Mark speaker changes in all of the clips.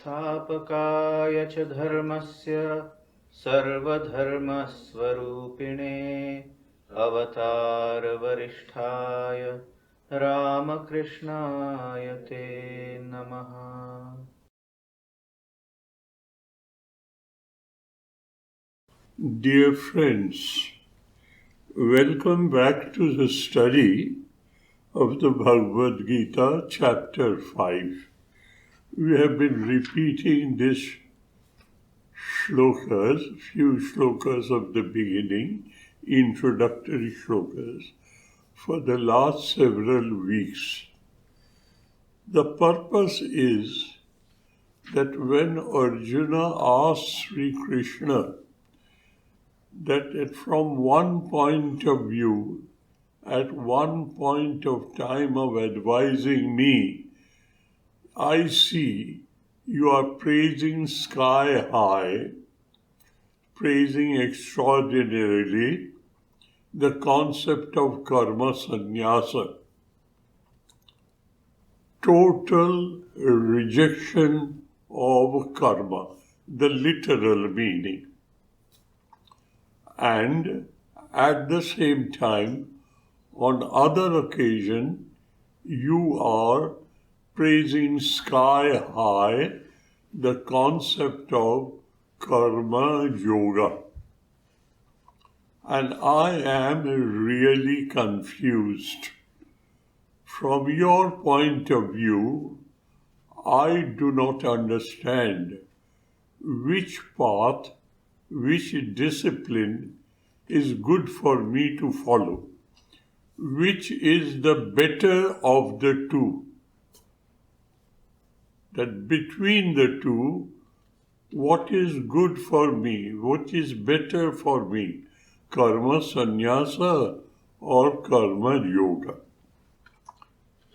Speaker 1: संस्थापकाय च धर्मस्य सर्वधर्मस्वरूपिणे अवतारवरिष्ठाय रामकृष्णाय ते नमः।
Speaker 2: Dear friends, welcome back to the study of the Bhagavad Gita, chapter 5. We have been repeating these shlokas, few shlokas of the beginning, introductory shlokas, for the last several weeks. The purpose is that when Arjuna asks Sri Krishna that from one point of view, at one point of time of advising me, I see you are praising sky high, praising extraordinarily the concept of karma sannyasa, total rejection of karma, the literal meaning. And at the same time, on other occasion, you are praising sky high the concept of karma yoga. And I am really confused. From your point of view, I do not understand which path, which discipline is good for me to follow, which is the better of the two. That between the two, what is good for me, what is better for me, karma sannyasa or karma yoga?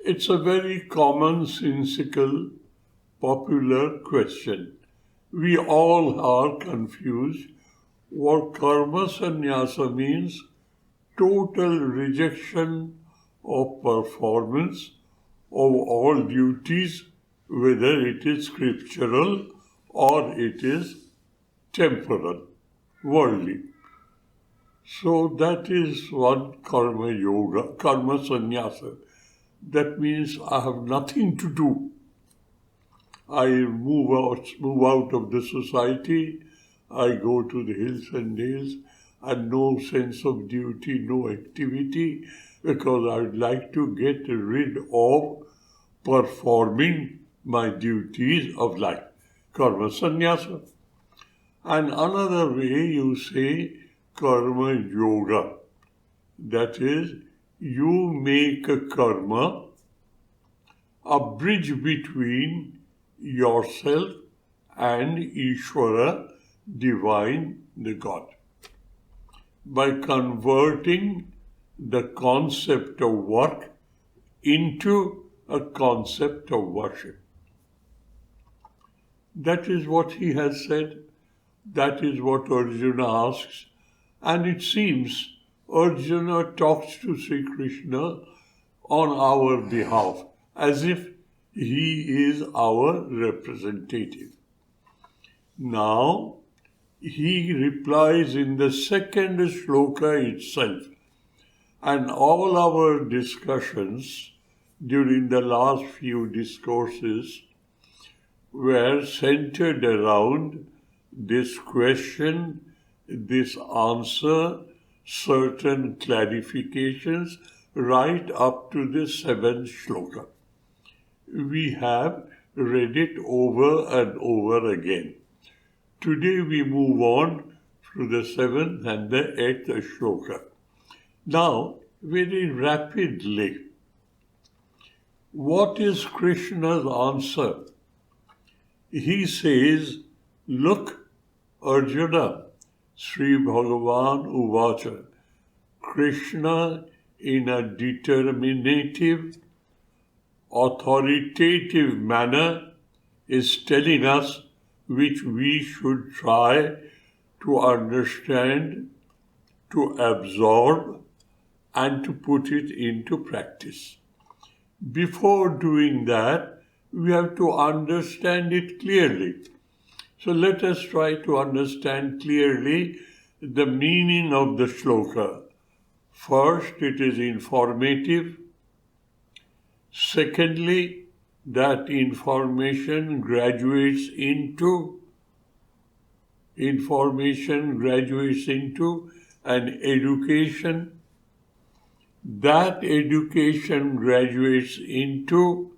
Speaker 2: It's a very commonsensical, popular question. We all are confused. What karma sannyasa means, total rejection of performance of all duties, whether it is scriptural or it is temporal, worldly. So that is one karma yoga, karma sannyasa. That means I have nothing to do. I move out of the society, I go to the hills and dales, and no sense of duty, no activity, because I would like to get rid of performing my duties of life. Karma sannyasa. And another way you say karma yoga. That is, you make a karma a bridge between yourself and Ishvara, divine, the God, by converting the concept of work into a concept of worship. That is what he has said. That is what Arjuna asks. And it seems Arjuna talks to Sri Krishna on our behalf, as if he is our representative. Now, he replies in the second shloka itself. And all our discussions during the last few discourses were centered around this question, this answer, certain clarifications, right up to the seventh shloka. We have read it over and over again. Today we move on to the seventh and the eighth shloka. Now, very rapidly, what is Krishna's answer? He says, look, Arjuna, Sri Bhagavan Uvacha, Krishna in a determinative, authoritative manner is telling us which we should try to understand, to absorb, and to put it into practice. Before doing that, We have to understand it clearly. So let us try to understand clearly the meaning of the shloka. First, it is informative. Secondly, that information graduates into an education. That education graduates into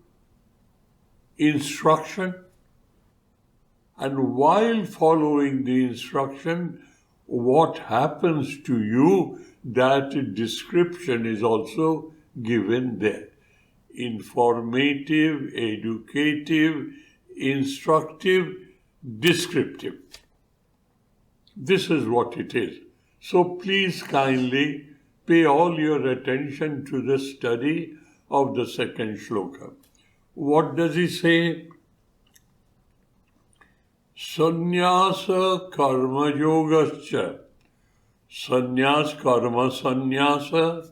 Speaker 2: instruction. And while following the instruction, what happens to you, that description is also given there. Informative, educative, instructive, descriptive. This is what it is. So please kindly pay all your attention to the study of the second shloka. What does he say? Sannyasa karma yogascha. Sannyas, karma sannyasa,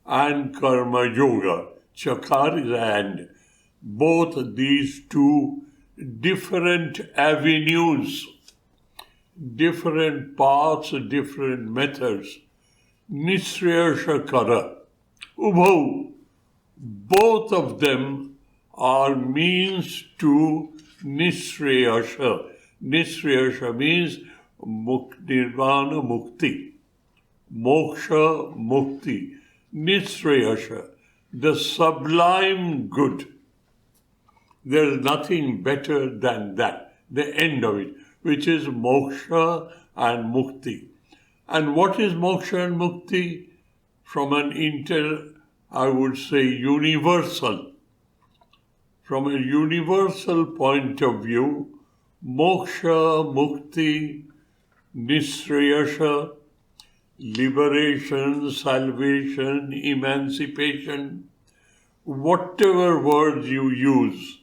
Speaker 2: and karma yoga. Chakar is and. Both these two different avenues, different paths, different methods. Nisraya kara. Ubhau. Both of them are means to Nisraya. Nisraya means nirvana mukti. Moksha mukti. Nisraya, the sublime good. There is nothing better than that, the end of it, which is moksha and mukti. And what is moksha and mukti? From an universal. From a universal point of view, moksha, mukti, nisraya, liberation, salvation, emancipation, whatever words you use,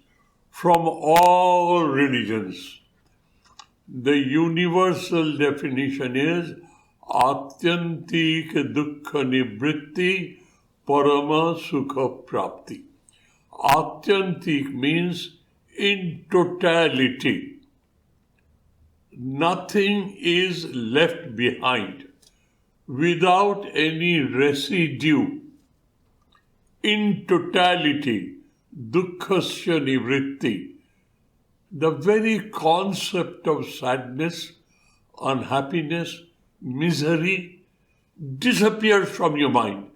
Speaker 2: from all religions, the universal definition is atyantik dukkha nivritti parama sukha prapti. Atyantik means in totality. Nothing is left behind without any residue. In totality, dukkhasya nivritti. The very concept of sadness, unhappiness, misery disappears from your mind.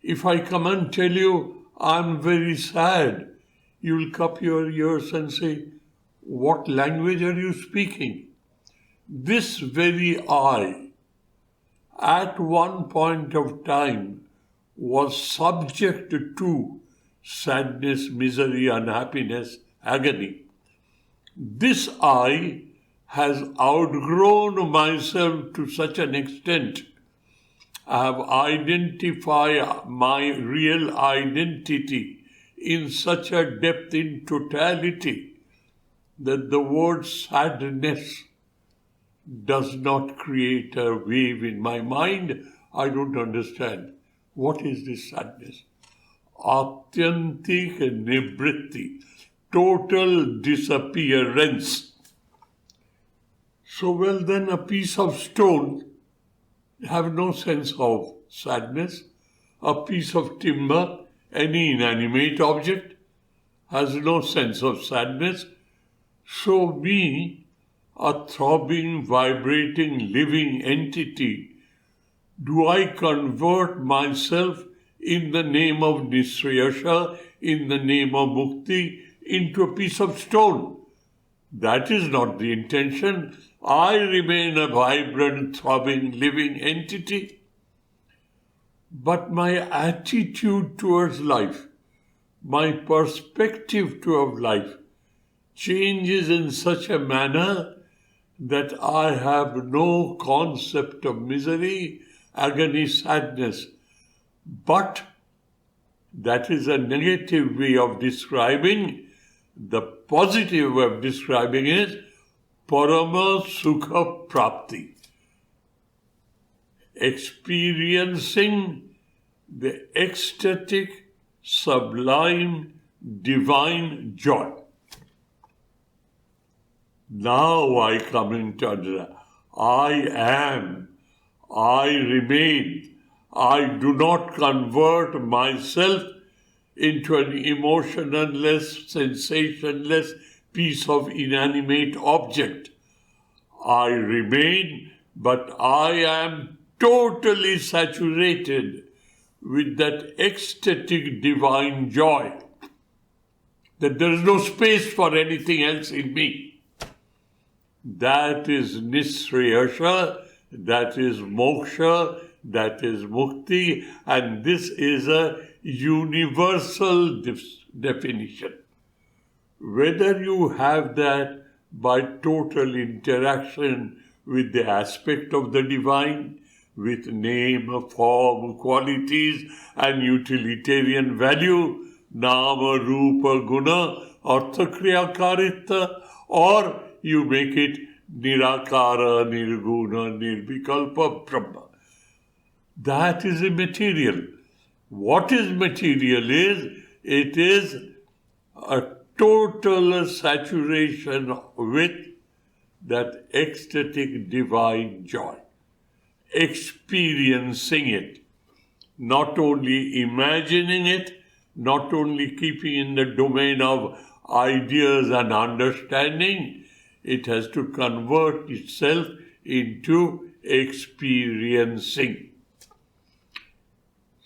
Speaker 2: If I come and tell you, I'm very sad, you will cup your ears and say, what language are you speaking? This very I, at one point of time, was subject to sadness, misery, unhappiness, agony. This I has outgrown myself to such an extent. I have identified my real identity in such a depth, in totality, that the word sadness does not create a wave in my mind. I don't understand. What is this sadness? Atyantik nivritti, total disappearance. So well then a piece of stone have no sense of sadness. A piece of timber, any inanimate object, has no sense of sadness. So me, a throbbing, vibrating, living entity, do I convert myself in the name of Nisraya, in the name of Mukti, into a piece of stone? That is not the intention. I remain a vibrant, throbbing, living entity. But my attitude towards life, my perspective toward life, changes in such a manner that I have no concept of misery, agony, sadness. But that is a negative way of describing. The positive way of describing is parama sukha prapti. Experiencing the ecstatic, sublime, divine joy. Now I come into understanding. I am, I remain, I do not convert myself into an emotionless, sensationless piece of inanimate object. I remain, but I am totally saturated with that ecstatic divine joy, that there is no space for anything else in me. That is Nisriyasha, that is Moksha, that is Mukti, and this is a universal definition. Whether you have that by total interaction with the aspect of the divine, with name, form, qualities, and utilitarian value, Nama, Rupa, Guna, Artha, Kriya, Karitva, or you make it Nirakara, Nirguna, Nirvikalpa, Brahma. That is immaterial. What is material is, it is a total saturation with that ecstatic divine joy. Experiencing it. Not only imagining it, not only keeping in the domain of ideas and understanding, it has to convert itself into experiencing.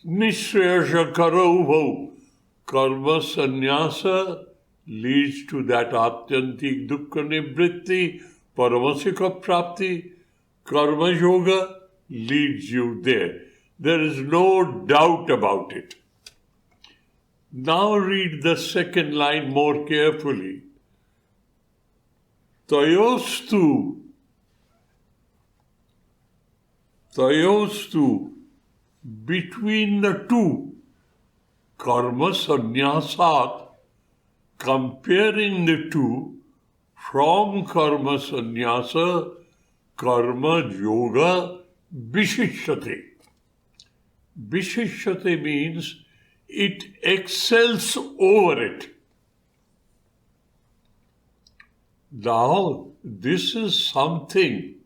Speaker 2: Nishreyasha karauvo. Karma sannyasa leads to that atyantik dukkha nivritti, paramasika prapti. Karma yoga leads you there. There is no doubt about it. Now read the second line more carefully. Tayostu, between the two, karma sannyasat, comparing the two, from karma sannyasa, karma yoga, vishishyate. Vishishyate means it excels over it. Now, this is something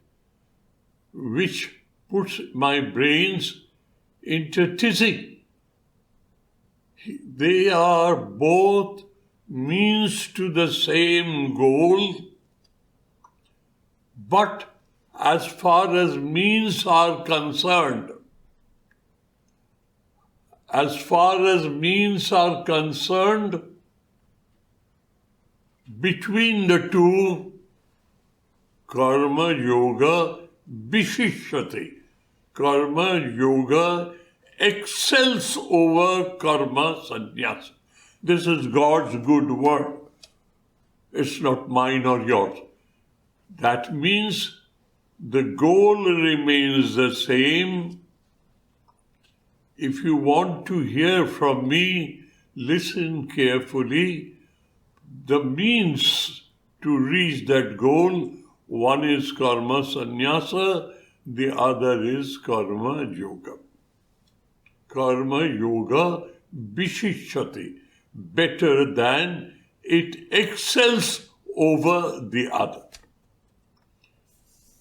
Speaker 2: which puts my brains into tizzy. They are both means to the same goal, but as far as means are concerned, between the two, karma yoga vishishyate. Karma yoga excels over karma sannyasa. This is God's good word. It's not mine or yours. That means the goal remains the same. If you want to hear from me, listen carefully. The means to reach that goal, one is karma sannyasa, the other is karma yoga. Karma yoga vishishyate, better than, it excels over the other.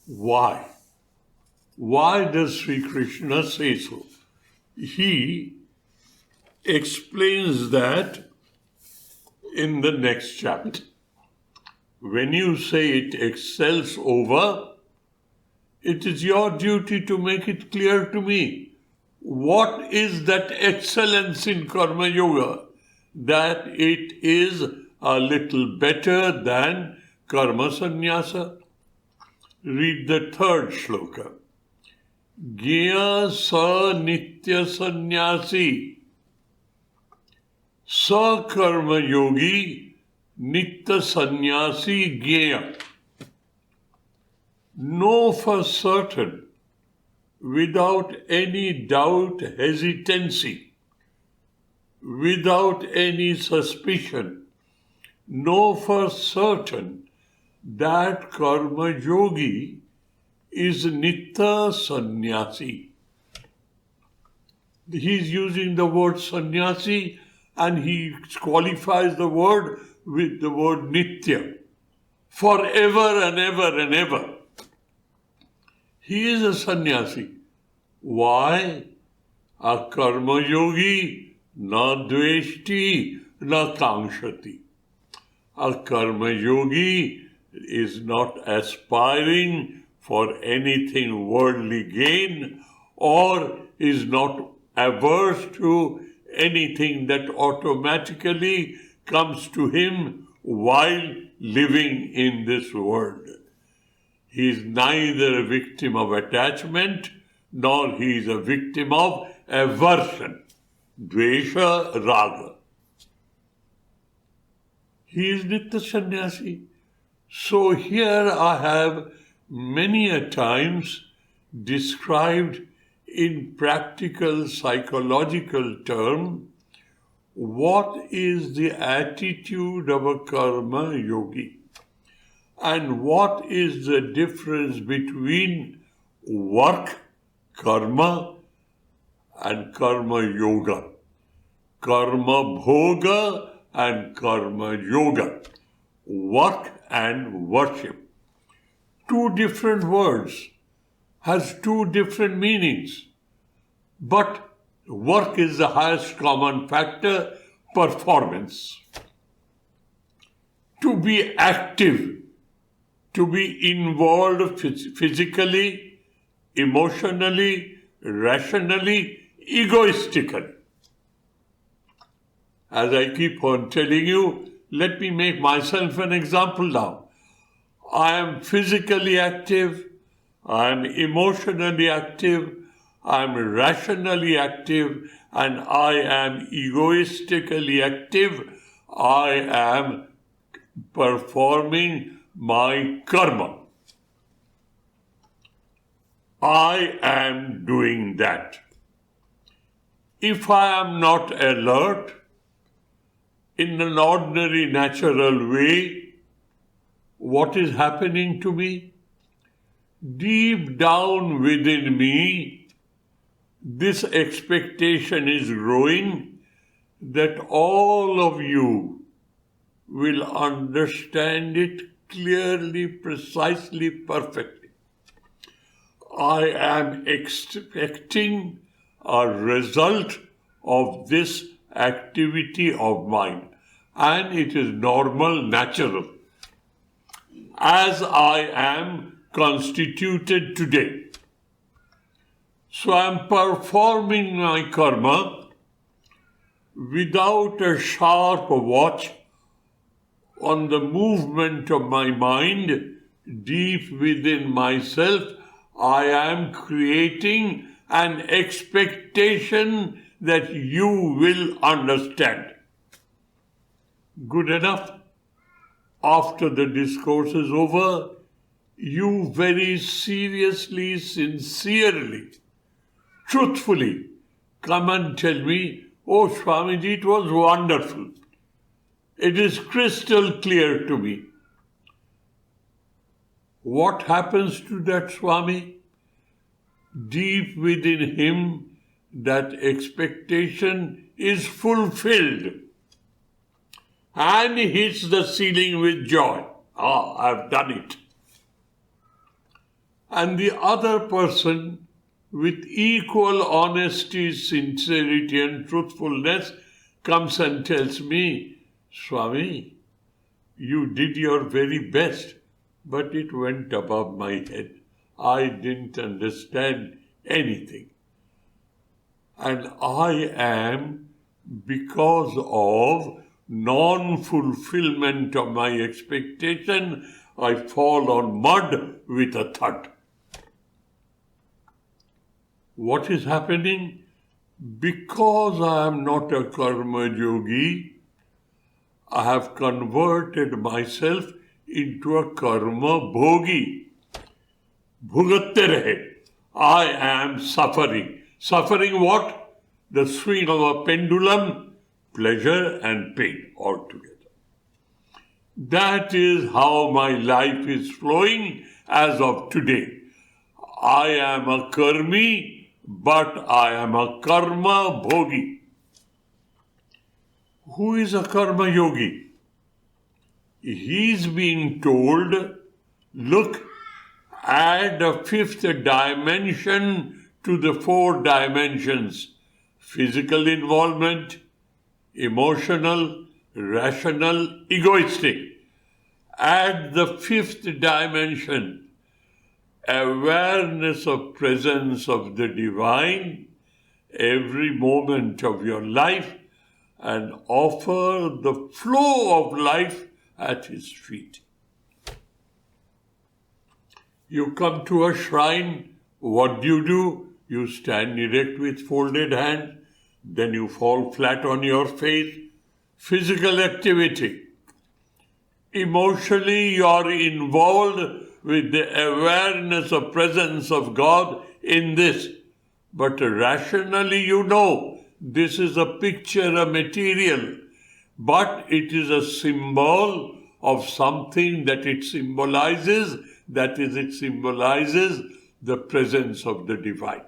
Speaker 2: Why? Why does Sri Krishna say so? He explains that in the next chapter. When you say it excels over, it is your duty to make it clear to me. What is that excellence in karma yoga? That it is a little better than karma sannyasa. Read the third shloka. Gya sa nitya sannyasi. Sa karma yogi nitya sannyasi gya. Know for certain, without any doubt, hesitancy, without any suspicion, know for certain that karma yogi is nitya sannyasi. He is using the word sannyasi And he qualifies the word with the word nitya, forever and ever and ever. He is a sannyasi. Why? A karma yogi na dveshti na kankshati. A karma yogi is not aspiring for anything worldly gain or is not averse to anything that automatically comes to him while living in this world. He is neither a victim of attachment nor he is a victim of aversion, dvesha, raga. He is Nitya Sannyasi. So here I have many a times described in practical psychological term what is the attitude of a karma yogi and what is the difference between work, karma, and karma yoga, karma bhoga and karma yoga, work and worship. Two different words, has two different meanings, but work is the highest common factor, performance. To be active, to be involved physically, emotionally, rationally, egoistically. As I keep on telling you, let me make myself an example now. I am physically active, I am emotionally active, I am rationally active, and I am egoistically active. I am performing my karma. I am doing that. If I am not alert, in an ordinary natural way, what is happening to me? Deep down within me, this expectation is growing that all of you will understand it clearly, precisely, perfectly. I am expecting a result of this activity of mine, and it is normal, natural. As I am constituted today. So I am performing my karma without a sharp watch on the movement of my mind deep within myself. I am creating an expectation that you will understand. Good enough. After the discourse is over, you very seriously, sincerely, truthfully come and tell me, "Oh, Swamiji, it was wonderful. It is crystal clear to me." What happens to that Swami? Deep within him, that expectation is fulfilled and he hits the ceiling with joy. I've done it. And the other person, with equal honesty, sincerity and truthfulness, comes and tells me, "Swami, you did your very best, but it went above my head. I didn't understand anything. And I am, because of non-fulfillment of my expectation, I fall on mud with a thud." What is happening? Because I am not a karma yogi, I have converted myself into a karma bhogi. Bhugatte rahe. I am suffering. Suffering what? The swing of a pendulum, pleasure and pain altogether. That is how my life is flowing as of today. I am a karmi, but I am a karma bhogi. Who is a karma yogi? He's being told, look, add a fifth dimension to the four dimensions: physical involvement, emotional, rational, egoistic. Add the fifth dimension, awareness of presence of the divine, every moment of your life, and offer the flow of life at his feet. You come to a shrine, what do? You stand erect with folded hands, then you fall flat on your face. Physical activity. Emotionally, you are involved with the awareness of presence of God in this. But rationally, you know, this is a picture, a material, but it is a symbol of something that it symbolizes, that is, it symbolizes the presence of the divine.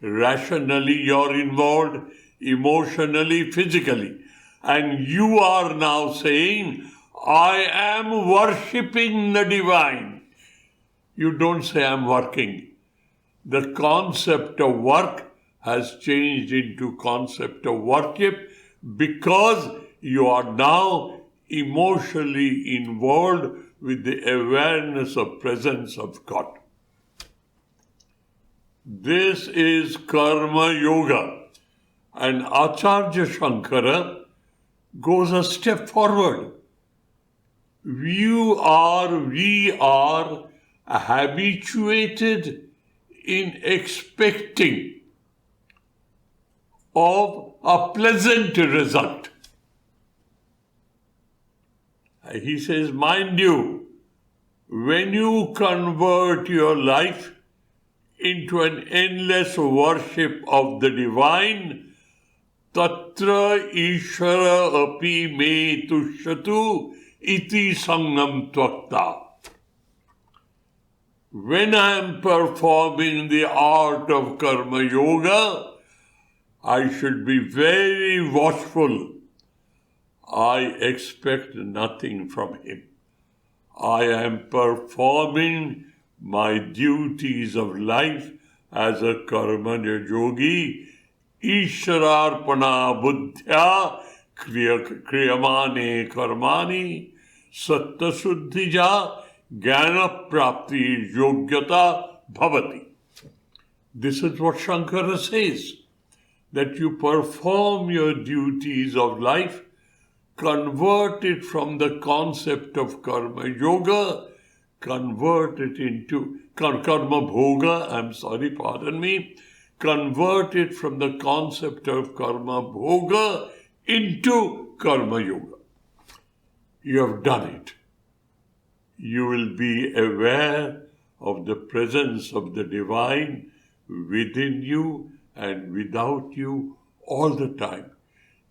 Speaker 2: Rationally, you're involved, emotionally, physically, and you are now saying, I am worshipping the divine. You don't say, I'm working. The concept of work has changed into concept of worship because you are now emotionally involved with the awareness of presence of God. This is karma yoga. And Acharya Shankara goes a step forward. We are habituated in expecting of a pleasant result. He says, mind you, when you convert your life into an endless worship of the divine, tatra ishvara api me tushyatu iti sangam tvakta. When I am performing the art of karma yoga, I should be very watchful. I expect nothing from him. I am performing my duties of life as a karma yogi, Ishwararpana buddhya kriyamane karmani satta suddhija jnana prapti yogyata bhavati. This is what Shankara says, that you perform your duties of life, convert it from the concept of karma yoga, convert it into karma bhoga, pardon me, convert it from the concept of karma bhoga into karma yoga. You have done it. You will be aware of the presence of the divine within you and without you all the time.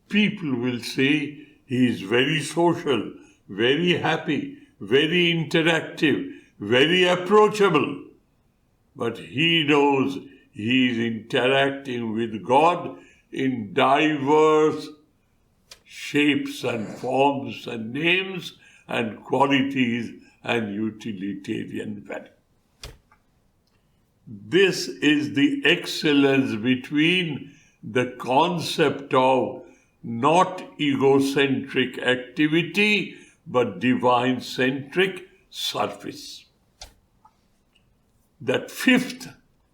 Speaker 2: People will say he is very social, very happy, very interactive, very approachable. But he knows he is interacting with God in diverse shapes and forms and names and qualities and utilitarian value. This is the excellence between the concept of not egocentric activity but divine-centric service. That fifth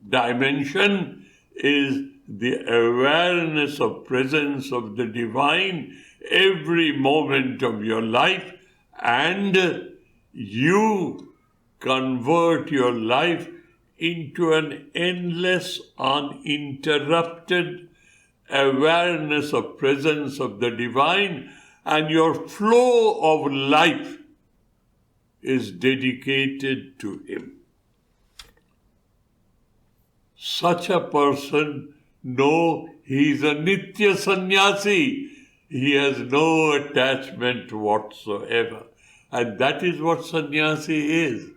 Speaker 2: dimension is the awareness of presence of the divine every moment of your life, and you convert your life into an endless, uninterrupted awareness of presence of the divine, and your flow of life is dedicated to him. Such a person, no, he is a nitya sannyasi. He has no attachment whatsoever. And that is what sannyasi is.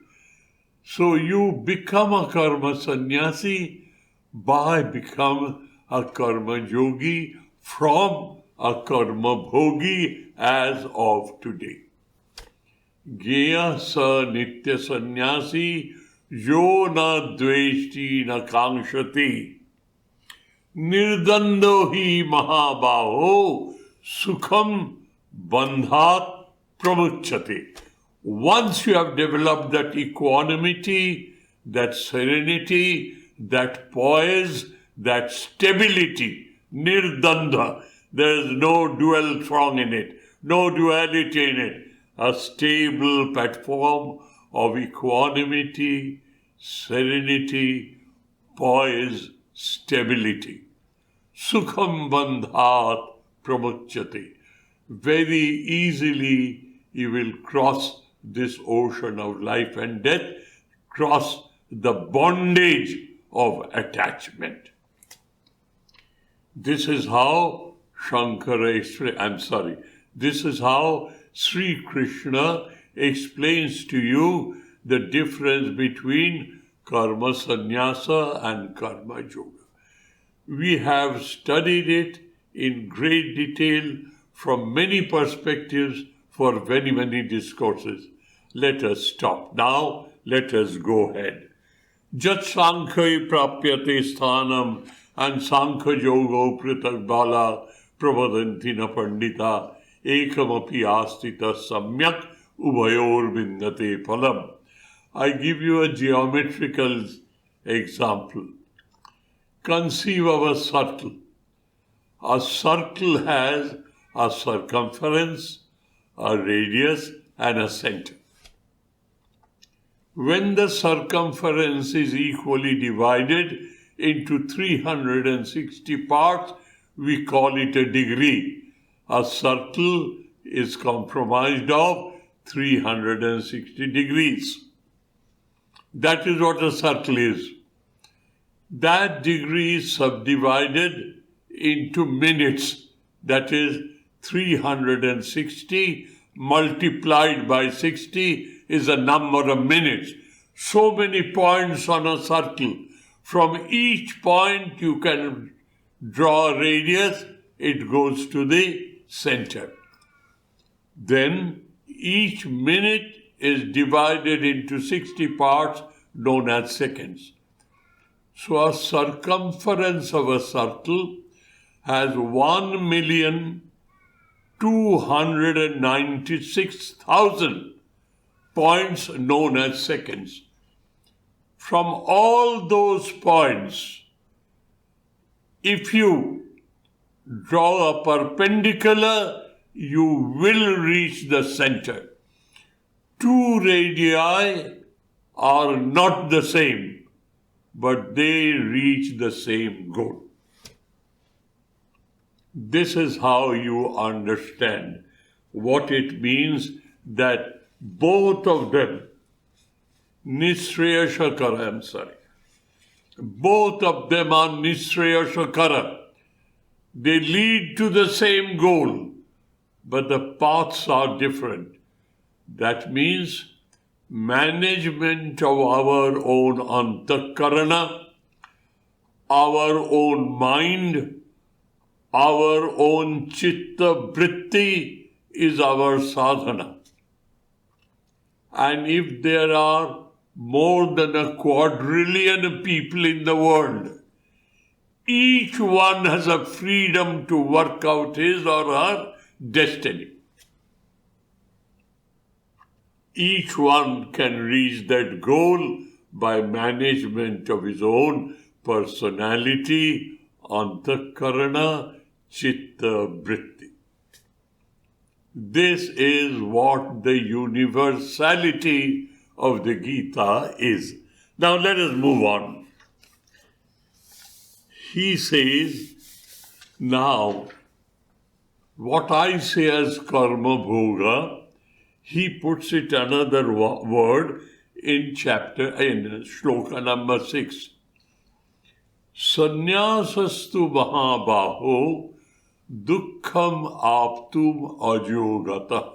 Speaker 2: So you become a karma sannyasi by becoming a karma yogi from a karma bhogi as of today. Gya sa nitya sannyasi yo na dveshti na kankshati nirdando hi mahabaho sukham bandhat pramuchyate. Once you have developed that equanimity, that serenity, that poise, that stability, nirdanda, there is no dual throng in it, no duality in it, a stable platform of equanimity, serenity, poise, stability. Sukham bandhat pramuchyate. Very easily you will cross this ocean of life and death, cross the bondage of attachment. This is how this is how Sri Krishna explains to you the difference between karma sannyasa and karma yoga. We have studied it in great detail from many perspectives for very many discourses. Let us stop now. Let us go ahead. Jat sankhya prapyate sthanam and sankhya yogo pritak bala pravadanti na pandita ekamapi astita samyak ubayor vindate phalam. I give you a geometrical example. Conceive of a circle. A circle has a circumference, a radius, and a center. When the circumference is equally divided into 360 parts, we call it a degree. A circle is comprised of 360 degrees. That is what a circle is. That degree is subdivided into minutes. That is 360 multiplied by 60 is a number of minutes. So many points on a circle. From each point you can draw a radius, it goes to the center. Then each minute is divided into 60 parts known as seconds. So a circumference of a circle has 1,296,000 points known as seconds. From all those points, if you draw a perpendicular, you will reach the center. Two radii are not the same, but they reach the same goal. This is how you understand what it means that both of them, both of them are Nisraya Shakara. They lead to the same goal, but the paths are different. That means management of our own antakarana, our own mind, our own chitta vritti is our sadhana. And if there are more than a quadrillion people in the world, each one has a freedom to work out his or her destiny. Each one can reach that goal by management of his own personality, antakarana, chitta vritti. This is what the universality of the Gita is. Now let us move on. He says, now, what I say as karma bhoga, he puts it another word in shloka number 6. Sannyasastu mahabaho dukkham aptum ajogata.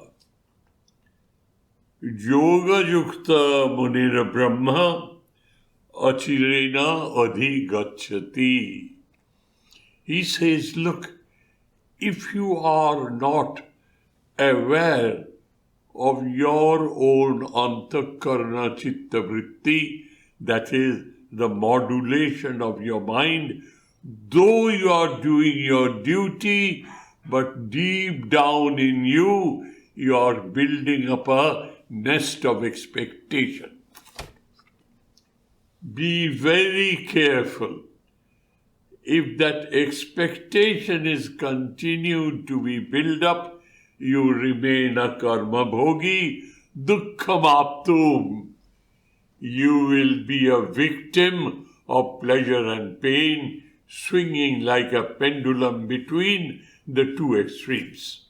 Speaker 2: Yoga yukta munira brahma achirena adhigacchati. He says, look, if you are not aware of your own antakarana chitta vritti, that is the modulation of your mind, though you are doing your duty, but deep down in you, you are building up a nest of expectation. Be very careful. If that expectation is continued to be built up, you remain a karma bhogi, dukkhamaptum. You will be a victim of pleasure and pain, swinging like a pendulum between the two extremes.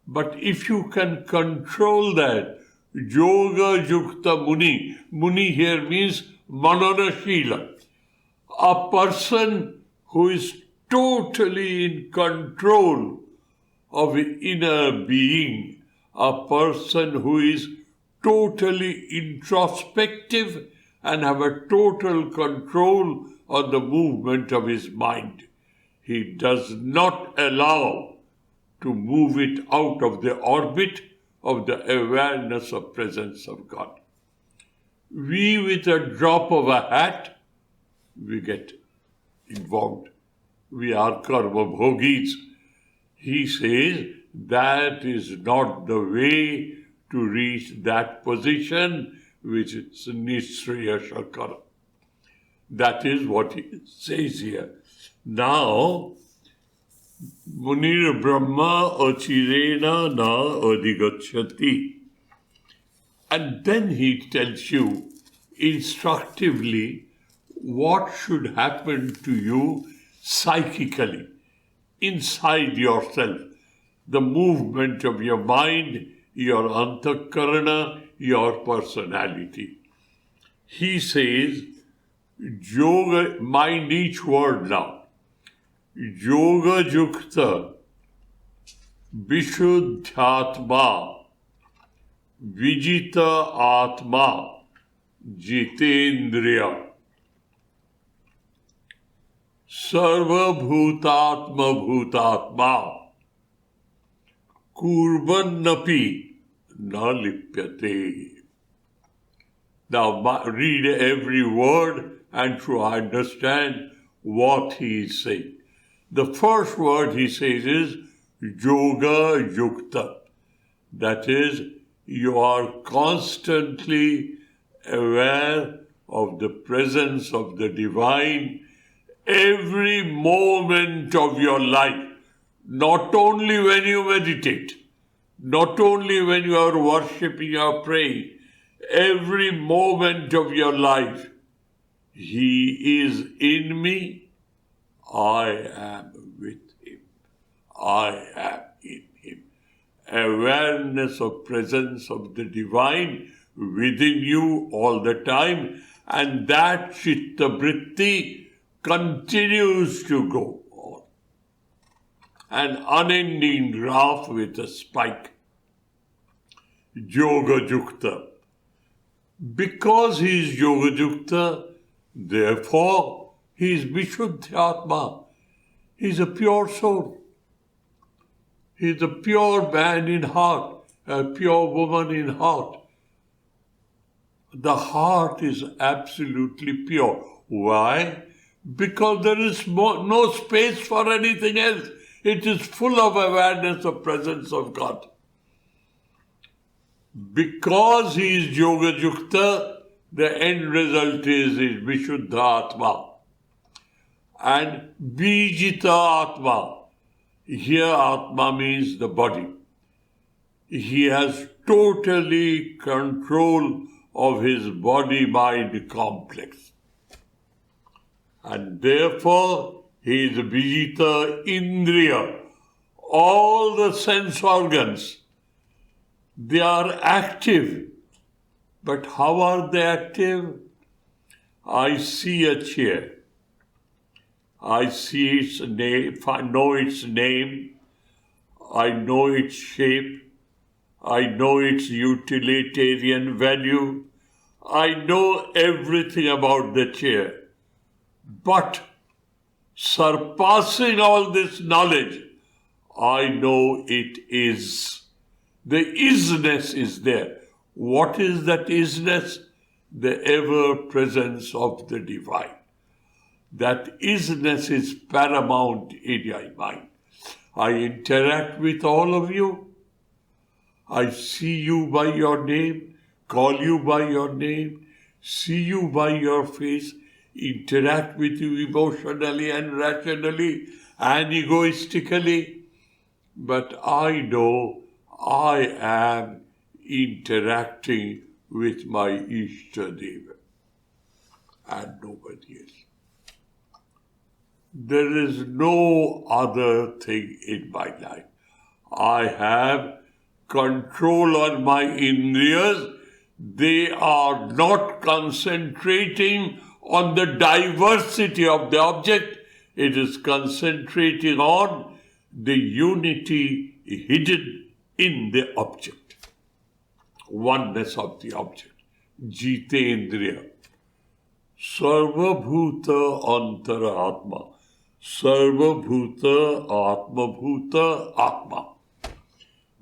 Speaker 2: But if you can control that, yoga yukta muni, muni here means mananashila, a person who is totally in control of inner being, a person who is totally introspective and have a total control on the movement of his mind. He does not allow to move it out of the orbit of the awareness of presence of God. We, with a drop of a hat, we get involved. We are karma bhogis. He says that is not the way to reach that position which is Nisriya Shakara. That is what he says here. Now, Munir Brahma achirena na adhigacchati. And then he tells you instructively what should happen to you psychically, inside yourself, the movement of your mind, your antakarana, your personality. He says, yoga, mind each word now. Yoga yukta vishuddhatma vijita atma jitendriya sarva bhutatma bhutatma kurvannapi na lipyate. Now read every word and try to understand what he is saying. The first word he says is yoga yukta. That is, you are constantly aware of the presence of the divine every moment of your life. Not only when you meditate, not only when you are worshipping or praying, every moment of your life. He is in me, I am with him. I am in him. Awareness of presence of the divine within you all the time, and that chitta vritti continues to go on. An unending graph with a spike. Yoga yukta. Because he is yoga yukta, therefore he is vishuddhatma. He is a pure soul. He is a pure man in heart, a pure woman in heart. The heart is absolutely pure. Why? Because there is no space for anything else. It is full of awareness of presence of God. Because he is yoga yukta, the end result is vishuddha atma. And bijita atma. Here atma means the body. He has totally control of his body-mind complex. And therefore, he is vijita indriya. All the sense organs, they are active. But how are they active? I see a chair. I see its name, I know its name. I know its shape. I know its utilitarian value. I know everything about the chair. But surpassing all this knowledge, I know it is. The isness is there. What is that isness? The ever-presence of the divine. That isness is paramount in my mind. I interact with all of you. I see you by your name, call you by your name, see you by your face, interact with you emotionally and rationally and egoistically. But I know I am interacting with my Ishtadeva and nobody else. There is no other thing in my life. I have control on my indriyas. They are not concentrating on the diversity of the object. It is concentrating on the unity hidden in the object. Oneness of the object. Jitendriya. Sarva bhuta antara atma. Sarva bhuta atma bhuta atma.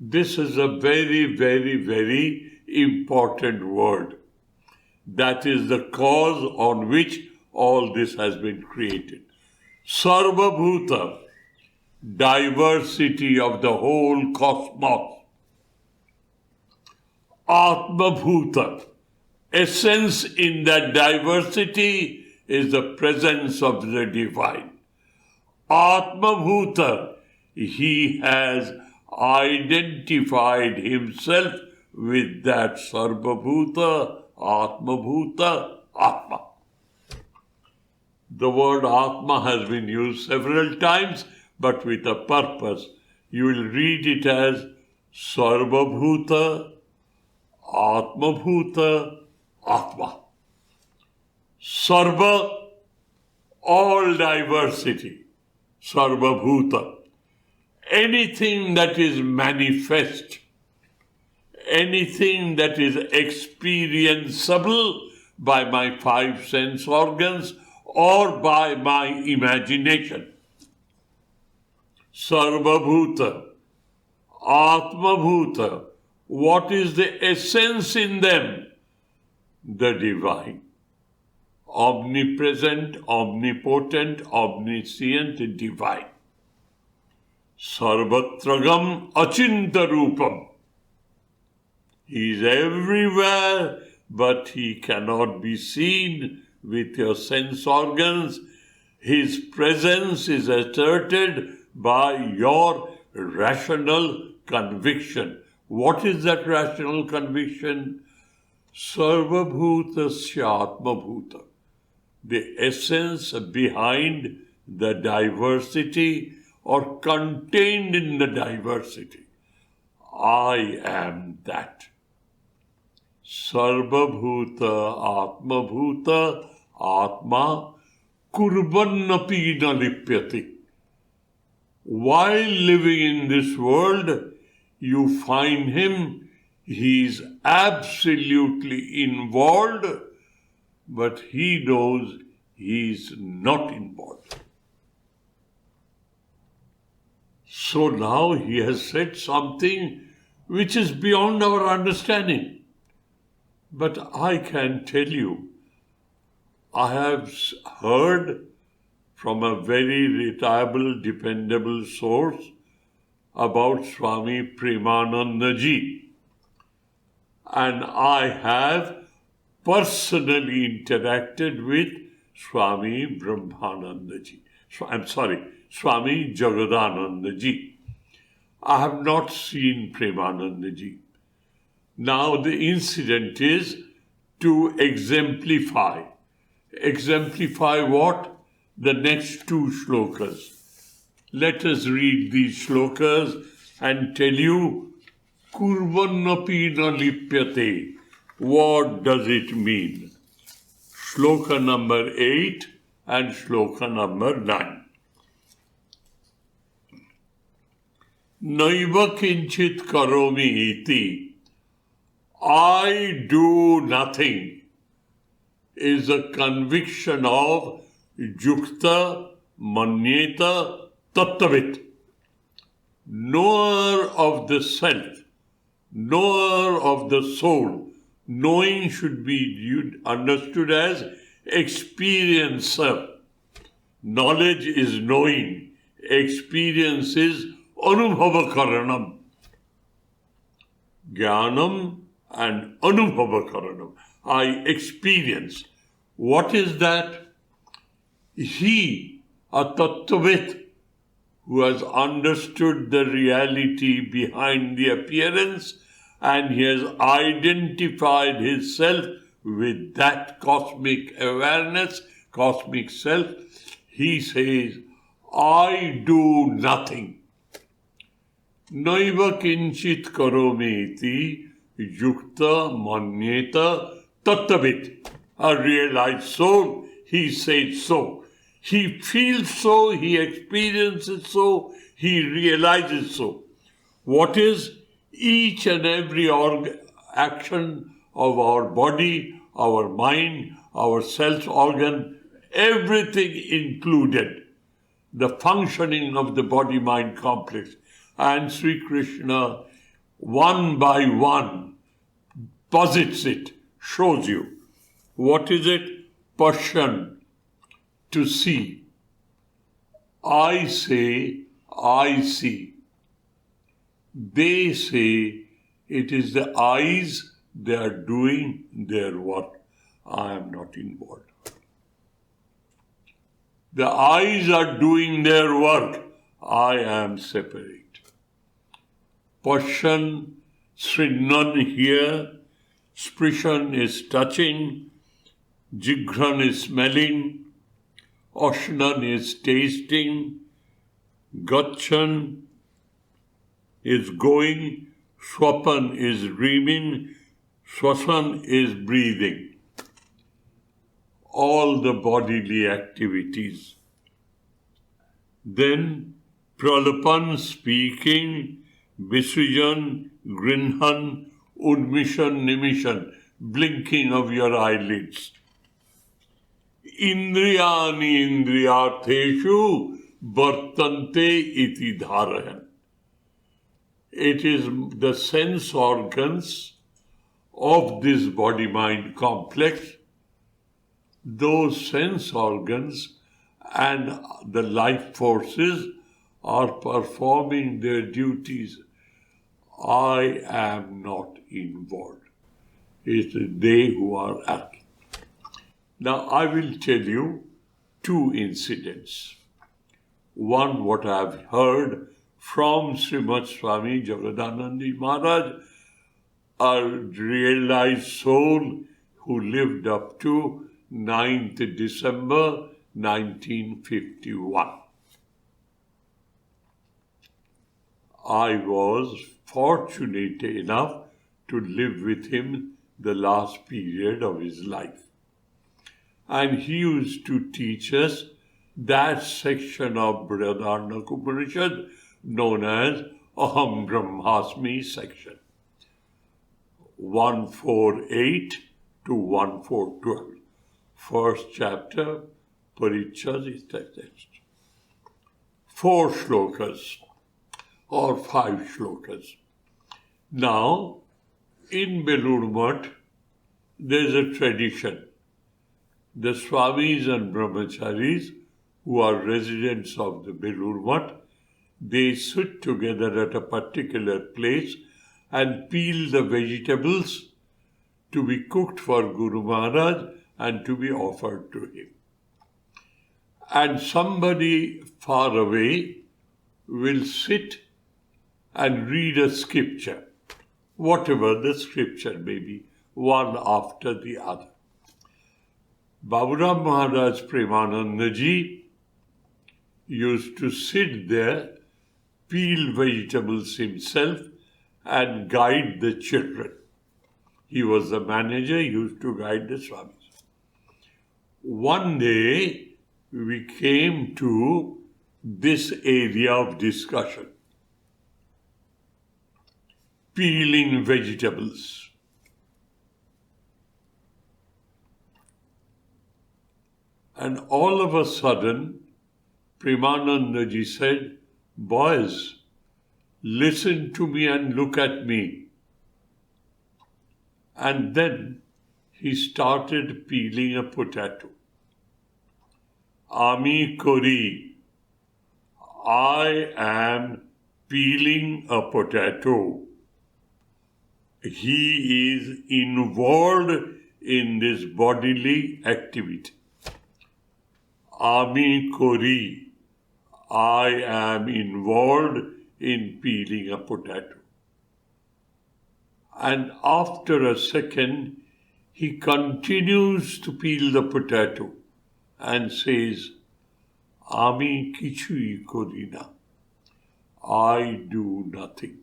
Speaker 2: This is a very, very, very important word. That is the cause on which all this has been created. Sarva bhuta, diversity of the whole cosmos. Atma bhuta, essence in that diversity is the presence of the divine. Atma bhuta, he has identified himself with that Sarva bhuta, Atma bhuta, Atma. The word Atma has been used several times, but with a purpose. You will read it as Sarva bhuta, Atma bhuta, Atma. Sarva, all diversity. Sarva bhuta. Anything that is manifest, anything that is experienceable by my five sense organs or by my imagination. Sarva bhuta, Atma bhuta. What is the essence in them? The divine. Omnipresent, omnipotent, omniscient, divine. Sarvatragam achinta rupam. He is everywhere, but he cannot be seen with your sense organs. His presence is asserted by your rational conviction. What is that rational conviction? Sarva bhutasya atma bhuta. The essence behind the diversity or contained in the diversity. I am that. Sarva bhuta atma bhuta atma kurbannapi na lipyati. While living in this world, you find him, he is absolutely involved, but he knows he is not involved. So now he has said something which is beyond our understanding. But I can tell you, I have heard from a very reliable, dependable source about Swami Premananda Ji. And I have personally interacted with Swami Brahmananda Ji. Swami Jagadananda Ji. I have not seen Premananda Ji. Now the incident is to exemplify. Exemplify what? The next two shlokas. Let us read these shlokas and tell you, Kurvannapi na lipyate. What does it mean? Shloka number 8 and shloka number 9. Naiva kinchit karomi iti. I do nothing is a conviction of Yukta Manyeta Tattavit. knower of the self, knower of the soul. Knowing should be understood as experiencer. Knowledge is knowing. Experience is anubhava karanam. Jnanam and anubhava karanam. I experience. What is that? He, a tattvavid, who has understood the reality behind the appearance, and he has identified himself with that cosmic awareness, cosmic self, he says, I do nothing. Naiva kinchit karometi yukta manyeta tattvavid. A realized soul, he says so. He feels so, he experiences so, he realizes so. What is each and every action of our body, our mind, our self organ, everything included, the functioning of the body-mind complex. And Sri Krishna, one by one, posits it, shows you. What is it? Passion, to see. I say, I see. They say, it is the eyes, they are doing their work. I am not involved. The eyes are doing their work. I am separate. Passion, Sridharananda here, Sprishan is touching, Jigran is smelling, Ashnan is tasting, Gachan is going, Swapan is dreaming, Swasan is breathing. All the bodily activities. Then Pralapan speaking, Visrijan, Grinhan, Udmishan, Nimishan, blinking of your eyelids. Indriyani indriyartheshu vartante iti dharayan. It is the sense organs of this body-mind complex. Those sense organs and the life forces are performing their duties. I am not involved. It is they who are acting. Now I will tell you two incidents. One, what I have heard from Srimad Swami Jagadananda Maharaj, a realized soul who lived up to 9th December 1951. I was fortunate enough to live with him the last period of his life. And he used to teach us that section of Brihadaranyaka Upanishad known as Aham Brahmasmi section. 148 to 1412. First chapter, Parichas is the text. 4 shlokas or 5 shlokas. Now, in Belur Math, there is a tradition. The Swamis and Brahmacharis, who are residents of the Belur Math, they sit together at a particular place and peel the vegetables to be cooked for Guru Maharaj and to be offered to him. And somebody far away will sit and read a scripture, whatever the scripture may be, one after the other. Baburam Maharaj Premanandaji used to sit there, peel vegetables himself and guide the children. He was the manager, he used to guide the Swamis. One day, we came to this area of discussion. Peeling vegetables. And all of a sudden, Premanandaji said, boys, listen to me and look at me. And then he started peeling a potato. Ami Kori, I am peeling a potato. He is involved in this bodily activity. Ami Kori, I am involved in peeling a potato. And after a second, he continues to peel the potato and says, Ami Kichui Korina, I do nothing.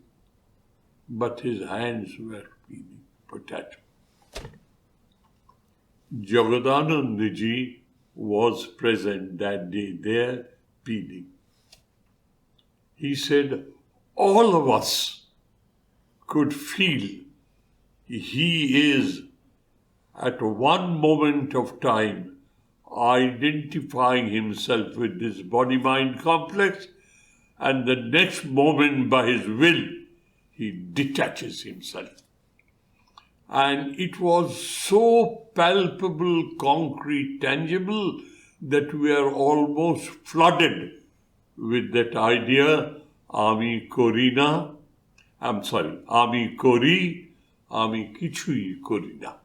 Speaker 2: But his hands were peeling potato. Jagadananda ji was present that day there peeling. He said, all of us could feel he is at one moment of time identifying himself with this body-mind complex, and the next moment by his will he detaches himself. And it was so palpable, concrete, tangible that we are almost flooded with that idea, Ami Kori, Ami Kichui Korina.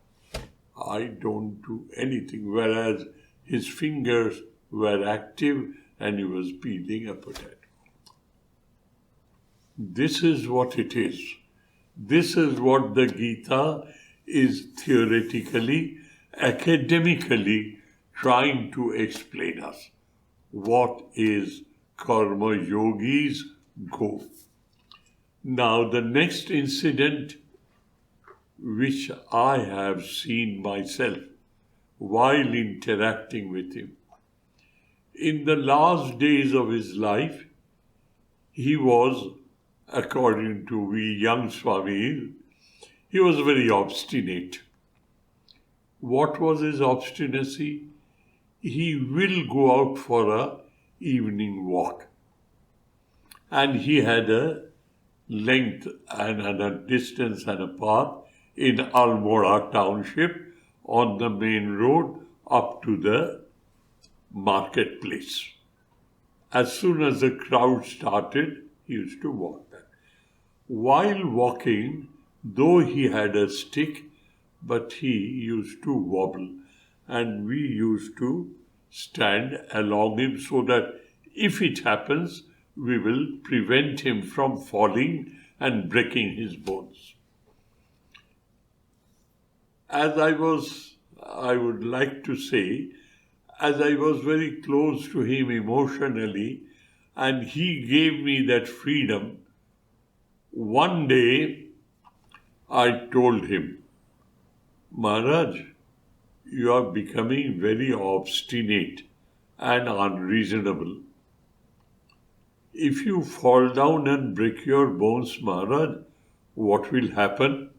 Speaker 2: I don't do anything, whereas his fingers were active and he was peeling a potato. This is what it is. This is what the Gita is theoretically, academically trying to explain us. What is Karma Yogi's goal? Now, the next incident which I have seen myself while interacting with him. In the last days of his life, he was, according to we young Swami, he was very obstinate. What was his obstinacy? He will go out for an evening walk. And he had a length and a distance and a path in Almora township on the main road up to the marketplace. As soon as the crowd started, he used to walk back. While walking, though he had a stick, but he used to wobble, and we used to stand along him so that if it happens, we will prevent him from falling and breaking his bones. I would like to say, as I was very close to him emotionally, and he gave me that freedom, one day I told him, Maharaj, you are becoming very obstinate and unreasonable. If you fall down and break your bones, Maharaj, what will happen?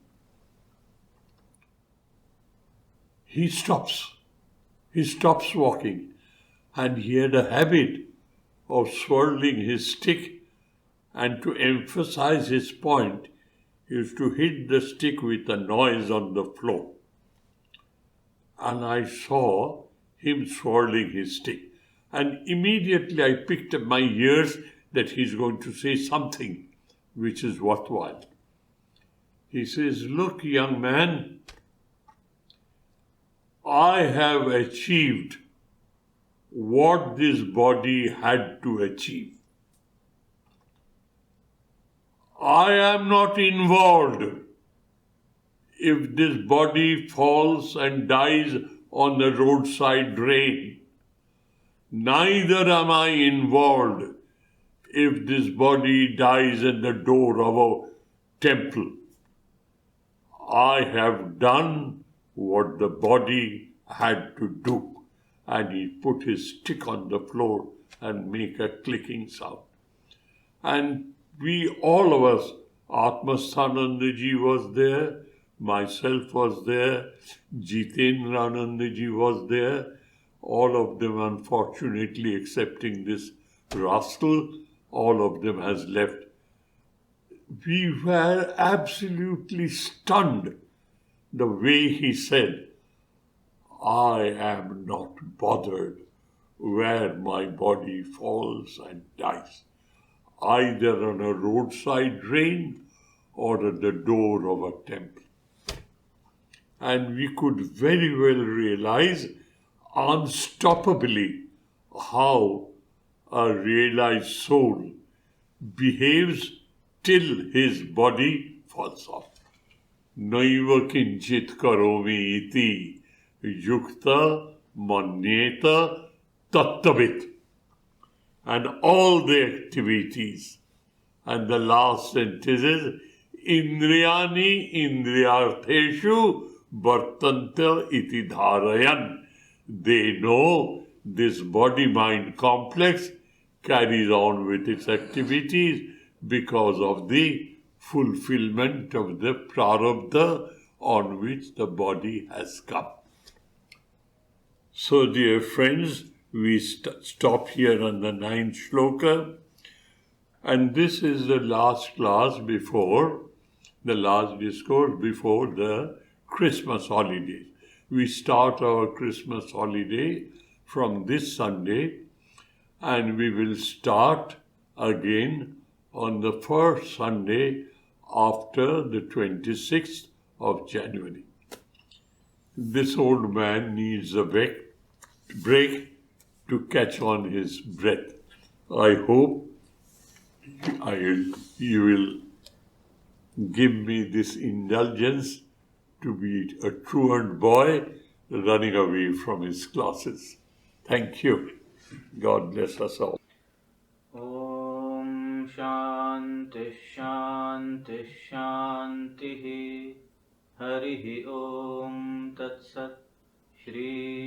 Speaker 2: He stops walking, and he had a habit of swirling his stick, and to emphasize his point, he used to hit the stick with a noise on the floor. And I saw him swirling his stick, and immediately I picked up my ears that he's going to say something which is worthwhile. He says, look, young man, I have achieved what this body had to achieve. I am not involved if this body falls and dies on the roadside drain. Neither am I involved if this body dies at the door of a temple. I have done what the body had to do. And he put his stick on the floor and make a clicking sound. And we, all of us, Atmasthananda ji was there, myself was there, Jitendrananda ji was there, all of them unfortunately excepting this rascal, all of them has left. we were absolutely stunned the way he said, I am not bothered where my body falls and dies, either on a roadside drain or at the door of a temple. And we could very well realize unstoppably how a realized soul behaves till his body falls off. Naiva kinchit karomi iti yukta manyeta tattavit. And all the activities. And the last sentence is Indriyani indriyartheshu vartanta iti dharayan. They know this body-mind complex carries on with its activities because of the fulfillment of the prarabdha on which the body has come. So, dear friends, we stop here on the 9th shloka, and this is the last class before, the last discourse before the Christmas holidays. We start our Christmas holiday from this Sunday, and we will start again on the first Sunday after the 26th of January. This old man needs a break to catch on his breath. I hope you will give me this indulgence to be a truant boy running away from his classes. Thank you. God bless us all.
Speaker 1: Om Shanti Shanti Shanti Harihi Om Tat Sat Shri